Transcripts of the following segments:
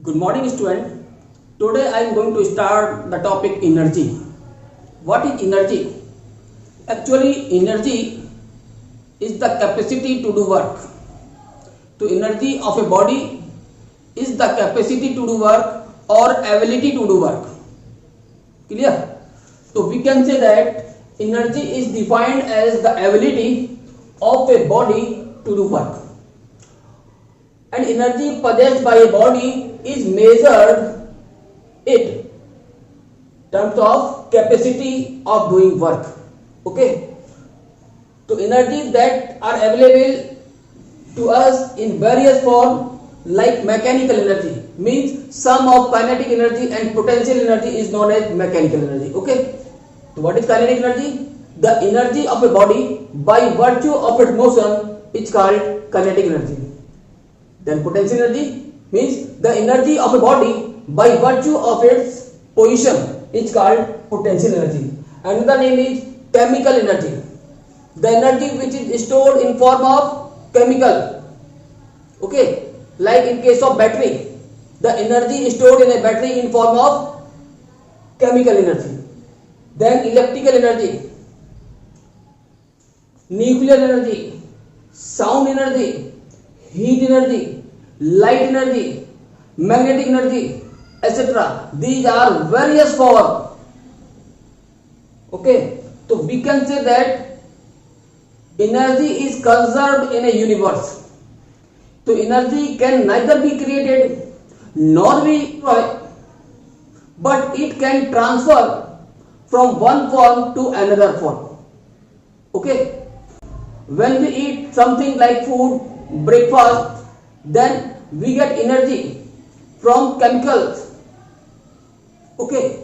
Good morning, student. Today I am going to start the topic energy. What is energy? Actually, energy is the capacity to do work. So, energy of a body is the capacity to do work or ability to do work. Clear? So, we can say that energy is defined as the ability of a body to do work. And energy possessed by a body is measured in terms of capacity of doing work. Okay, so energies that are available to us in various forms, like mechanical energy, means sum of kinetic energy and potential energy is known as mechanical energy. Okay, so what is kinetic energy? The energy of a body by virtue of its motion is called kinetic energy. Then potential energy means the energy of a body by virtue of its position is called potential energy. Another name is chemical energy. The energy which is stored in form of chemical. Okay, like in case of battery, the energy is stored in a battery in form of chemical energy. Then electrical energy, nuclear energy, sound energy, heat energy, light energy, magnetic energy, etc. These are various forms. Okay, so we can say that energy is conserved in a universe. So energy can neither be created nor be destroyed, but it can transfer from one form to another form. Okay, when we eat something like food, breakfast, then we get energy from chemicals. Okay,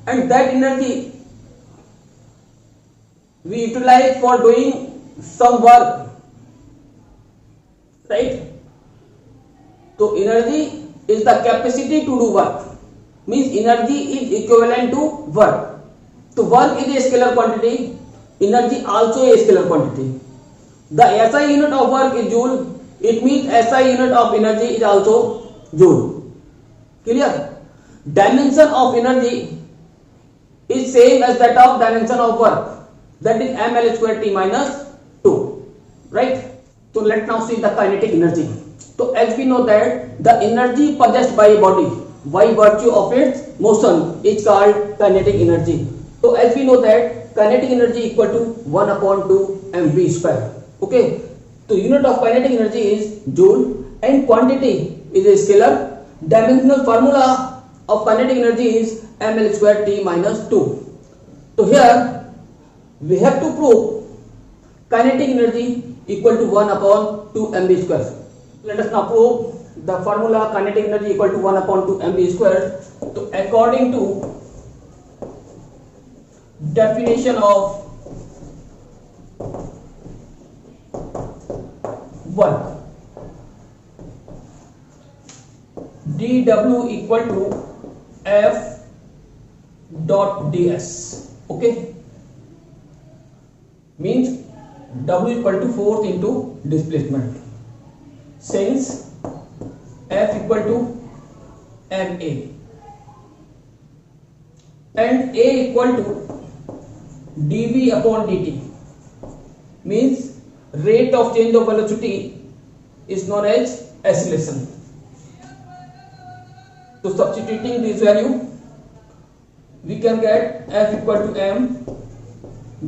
and that energy we utilize for doing some work, right? So energy is the capacity to do work, means energy is equivalent to work. So work is a scalar quantity, energy also a scalar quantity. The SI unit of work is joule. It means SI unit of energy is also joule. Clear? Dimension of energy is same as that of dimension of work. That is ml square t minus 2. Right? So let's now see the kinetic energy. So as we know that the energy possessed by a body by virtue of its motion is called kinetic energy. So as we know that kinetic energy equal to 1 upon 2 mv square. Okay, so unit of kinetic energy is joule and quantity is a scalar. Dimensional formula of kinetic energy is ml square t minus 2. So here we have to prove kinetic energy equal to 1 upon 2 mv square. Let us now prove the formula kinetic energy equal to 1 upon 2 mv square. So according to definition of work, dw equal to f dot ds. Okay, means w equal to force into displacement, since f equal to ma and a equal to dv upon dt, means rate of change of velocity is known as acceleration. So substituting this value, we can get f equal to m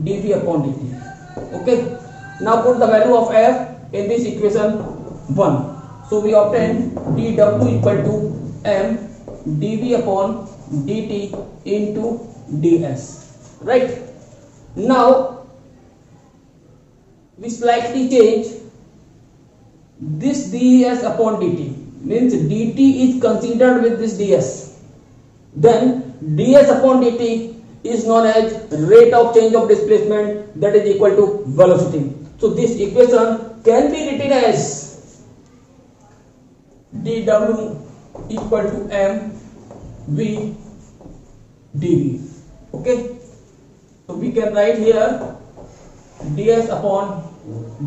dv upon dt. Okay, now put the value of f in this equation 1. So we obtain dw equal to m dv upon dt into ds. Right? Now we slightly change this ds upon dt, means dt is considered with this ds, then ds upon dt is known as rate of change of displacement, that is equal to velocity. So this equation can be written as dw equal to m v dv. Okay, so we can write here ds upon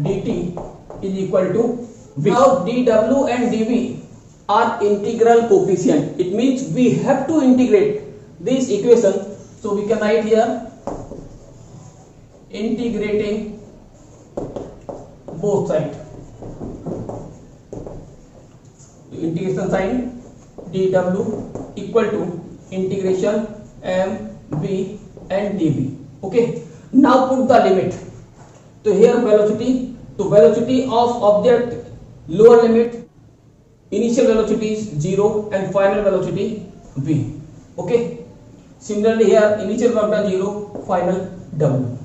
dt is equal to v. Now dw and dv are integral coefficient. It means we have to integrate this equation. So we can write here integrating both sides. Integration sign dw equal to integration mv and dv. Okay, now put the limit. So here velocity, to velocity of object, lower limit, initial velocity is 0 and final velocity v. Okay, similarly here initial velocity 0, final w.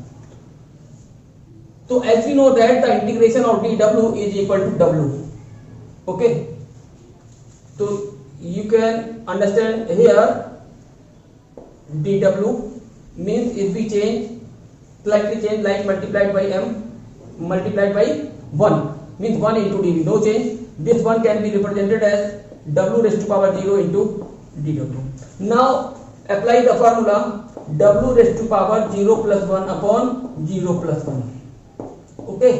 So as we know that the integration of dw is equal to w. Okay, so you can understand here dw means if we change, slightly change, like multiplied by m multiplied by 1 means 1 into dv, no change. This one can be represented as w raised to power 0 into dw. Now apply the formula w raised to power 0 plus 1 upon 0 plus 1. Okay,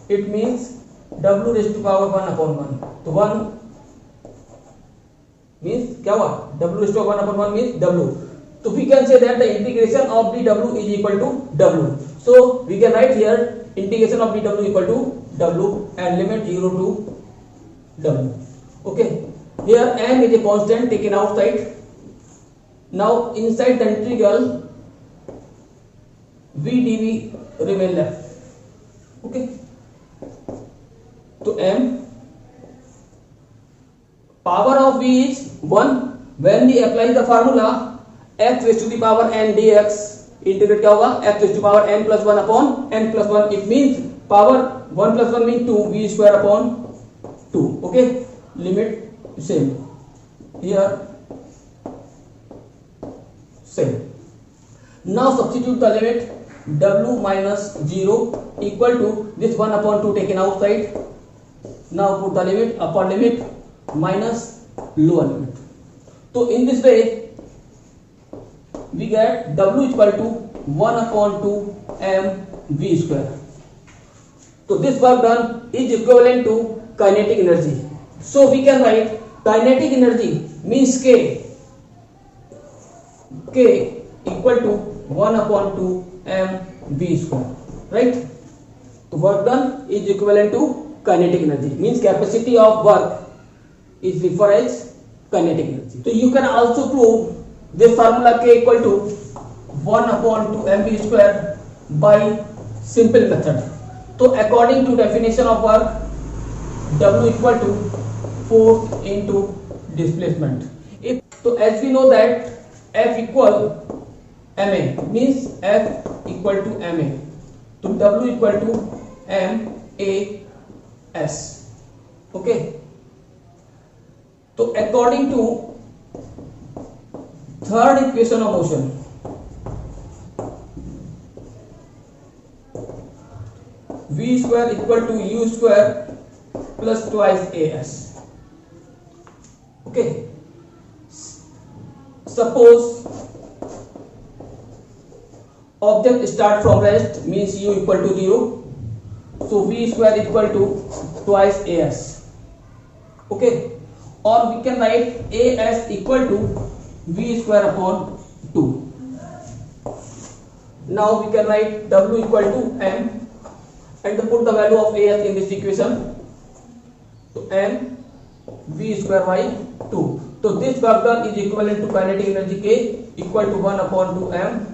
it means w raised to power 1 upon 1. तो 1 means क्या हुआ, w raised to 1 upon 1 means w. So we can say that the integration of dw is equal to w. So we can write here integration of dw equal to w and limit 0 to w. Okay, here m is a constant taken outside. Now inside the integral v dv remain left. Okay, so m power of v is 1. When we apply the formula x raised to the power n dx, integrate क्या होगा, x raised to power n plus 1 upon n plus 1. It means power 1 plus 1 means 2, v square upon 2. Okay, limit same here, same. Now substitute the limit w minus 0 equal to this 1 upon 2 taken outside. Now put the limit, upper limit minus lower limit. So in this way we get w equal to 1 upon 2 m v square. So this work done is equivalent to kinetic energy. So we can write kinetic energy means k equal to 1 upon 2 m v square, right? So work done is equivalent to kinetic energy, means capacity of work is referred as kinetic energy. So you can also prove this formula k equal to 1 upon 2 mv square by simple method. So according to definition of work, w equal to force into displacement. If so, as we know that F equal ma means F equal to ma, so w equal to mas. Okay, so according to third equation of motion, v square equal to u square plus twice as. Okay, suppose object start from rest means u equal to 0, so v square equal to twice as. Okay, or we can write as equal to v square upon 2. Now we can write w equal to m and to put the value of as in this equation, so m v square by 2. So this work done is equivalent to kinetic energy k equal to 1 upon 2 m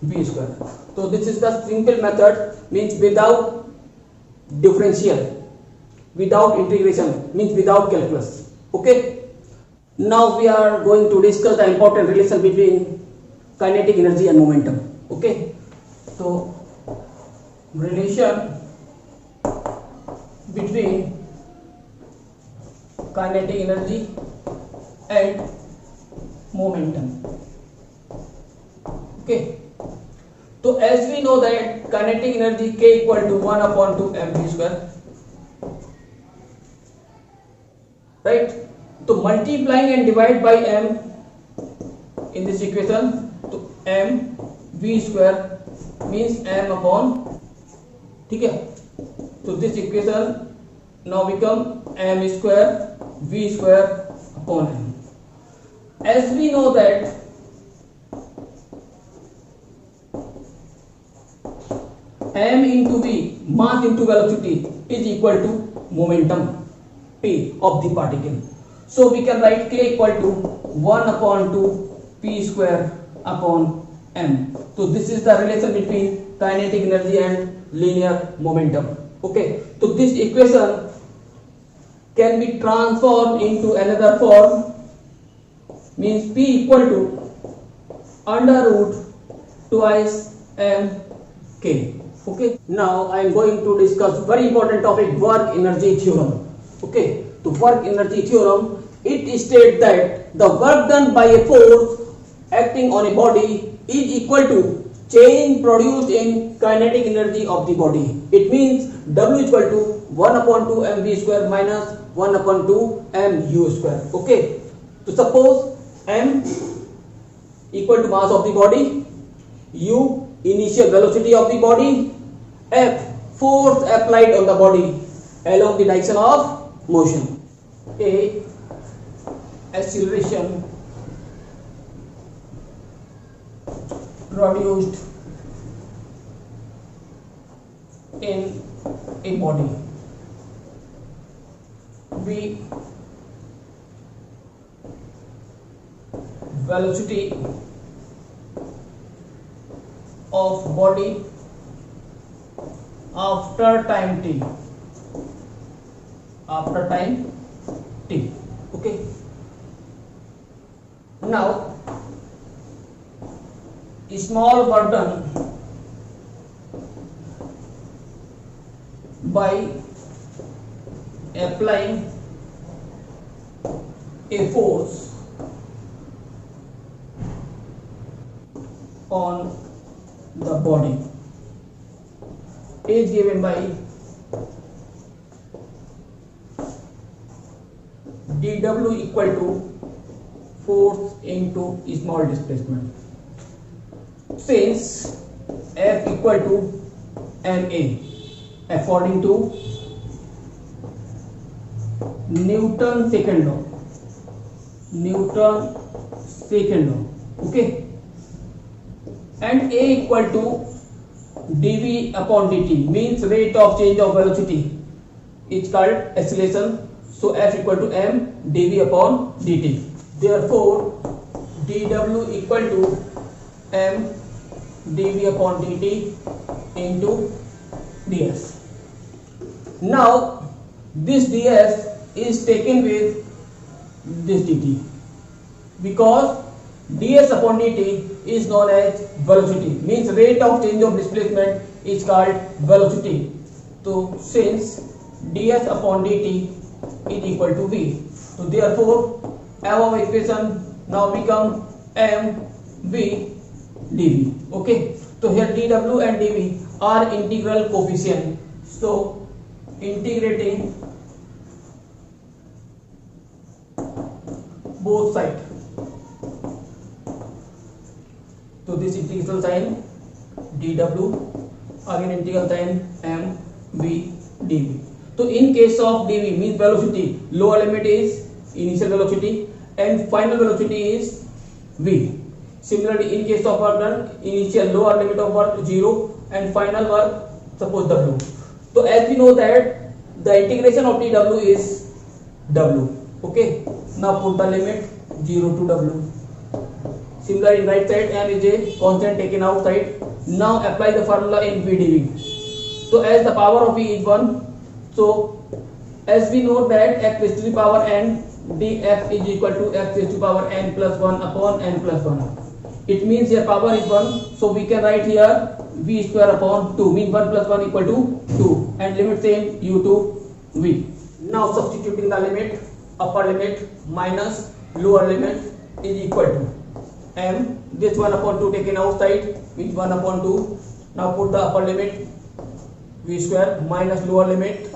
v square. So this is the simple method, means without differential, without integration, means without calculus. Okay, now we are going to discuss the important relation between kinetic energy and momentum. Okay, so relation between kinetic energy and momentum. Okay, so as we know that kinetic energy k equal to 1 upon 2 mv square, right? So multiplying and divide by m in this equation, so m v square means m upon, ठीक है? So this equation now become m square V square upon m. As we know that m into v, mass into velocity, is equal to momentum p of the particle. So we can write k equal to 1 upon 2 p square upon m. So this is the relation between kinetic energy and linear momentum. Okay, so this equation can be transformed into another form, means p equal to under root twice m k. Okay, now I am going to discuss very important topic, work energy theorem. Okay, the work energy theorem, it states that the work done by a force acting on a body is equal to change produced in kinetic energy of the body. It means W is equal to 1 upon 2 mv square minus 1 upon 2 mu square. Okay, so suppose m equal to mass of the body, u initial velocity of the body, f force applied on the body along the direction of motion, a acceleration produced in a body, v velocity of body after time t, after time t. Okay, now a small work done by applying a force on the body is given by dW equal to force into small displacement. Since F equal to ma according to Newton second law, Newton second law. Okay, and a equal to dv upon dt, means rate of change of velocity, is called acceleration. So F equal to m dv upon dt. Therefore dw equal to m dv upon dt into ds. Now this ds is taken with this dt, because ds upon dt is known as velocity, means rate of change of displacement is called velocity. So since ds upon dt is equal to v, so therefore above equation now become mv dv. Okay, so here dw and dv are integral coefficient, so integrating both sides, so this integral sign dw, again integral sign mv dv. So in case of dv, means velocity, lower limit is initial velocity and final velocity is v. Similarly in case of work done, initial lower limit of work 0 and final work suppose w. So as we know that the integration of dw is w. Okay, now put the limit 0 to w. Similarly in right side m is a constant taken outside. Now apply the formula in v dv. So as the power of v is 1, so as we know that x raised to the power n df is equal to x raised to power n plus 1 upon n plus 1. It means here power is 1, so we can write here v square upon 2, means 1 plus 1 equal to 2, and limit same u to v. Now substituting the limit, upper limit minus lower limit is equal to m, this 1 upon 2 taken outside means 1 upon 2. Now put the upper limit v square minus lower limit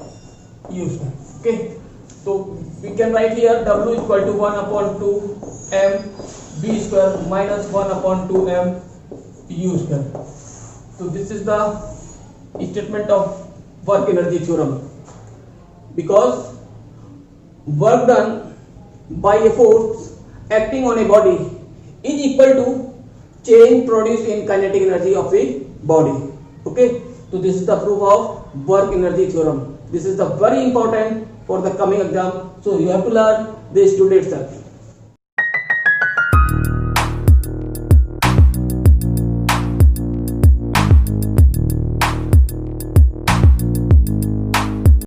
u square. Okay, so we can write here w equal to 1 upon 2 m v square minus 1 upon 2 m u square. So this is the statement of work energy theorem, because work done by a force acting on a body is equal to change produced in kinetic energy of the body. Okay, so this is the proof of work energy theorem. This is the very important for the coming exam, so you have to learn this today itself.